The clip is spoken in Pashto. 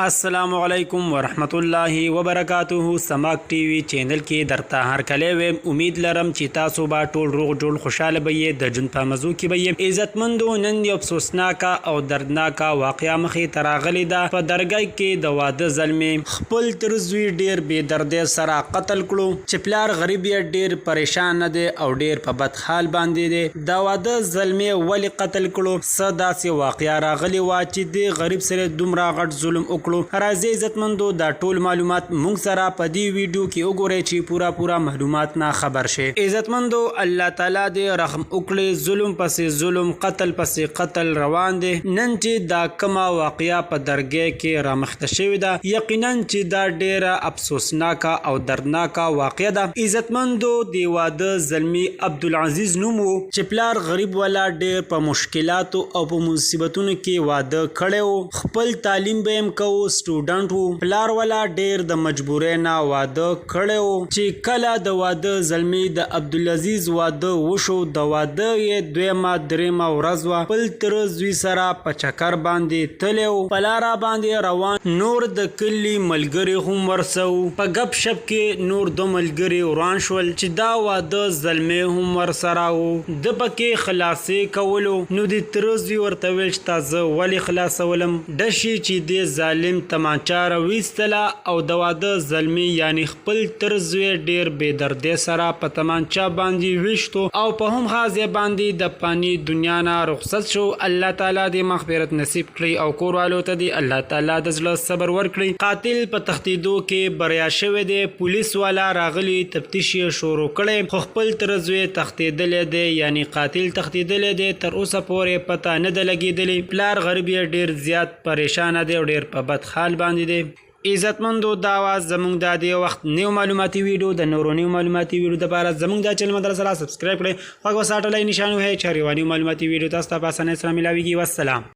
अस्सलामुअलैकुम वरहमतुल्लाहि वबरकातुहु। समाक टीवी चैनल के दरता हर कले वे उम्मीद लरम چې تاسو با ټول روغ جوړ خوشاله بې د جون په مزو کې بې عزتمندو نن یو افسوسناک او دردناک واقعیا مخې تراغلی دا په درګای کې د واده ظلم خپل ترزوی ډیر بې درد سره قتل کړو چې پلار غریب ډیر پریشان نه دی او ډیر په بد حال باندې دی دا واده ظلم ولی قتل کړو صدا سي واقعیا راغلی وا چې د غریب سره دومره غټ ظلم راځي عزتمندو دا ټول معلومات مونږ سره په دې ویډیو کې وګورئ چې پورا معلومات نه خبر شي عزتمندو الله تعالی دې رحم وکړي ظلم پسې ظلم قتل پسې قتل روان دي نن چې دا کما واقعیا په درګه کې رامخته شوی دا یقینا چې دا ډیره افسوسناک او دردناک واقعیا ده عزتمندو دی واده زلمی عبدالعزیز نومو چې پلار غریب ولا ډیر په مشکلات او په مصیبتونو کې واده کړو خپل تعلیم به کو سټوډنټ وو پلار ولا ډیر د مجبورۍ نه واده کړو چې کله د واده زلمی د عبدالعزیز واده وشو د واده یې دویمه دریمه ورځ وا خپل تر زوی سره په چکر باندې تلو پلارا باندې روان نور د کلی ملګری هم ورسو په غب شپ کې نور د ملګری وران شول چې دا واده زلمی هم ورسره وو د پکې خلاصې کولو نو د تر زوی ورته ویل چې تاسو ولی خلاصولم دشي چې د ظالم تمانچه راویستله او د واده ظلمي یعنی خپل ترزوی ډیر بې دردۍ سره په تمانچه باندې ویشتو او په هم خازه باندې د پانی دنیا نه رخصت شو الله تعالی دې مغفرت نصیب کړي او کوروالو ته دې الله تعالی د زړه صبر ورکړي قاتل په تختیدو کې بریا شوی دی پولیس والا راغلی تفتیش شروع کړي خو خپل ترزوی تختیدل دی یعنی قاتل تختیدل دی تر اوسه پورې پته نه ده لګیدلې پلار غریب ډیر زیات پریشان دی او ډیر په بد حال باندې دی عزتمندو دا واز زمونږ د دې وخت نیو معلوماتي ویډیو د نورو نیو معلوماتي ویډیو د لپاره زمونږ د چینل مدرسه سبسکرایب کړئ او هغه ساټلای نشانه هي چې رواني معلوماتي ویډیو تاسو ته په اسانه سره ملاويږي والسلام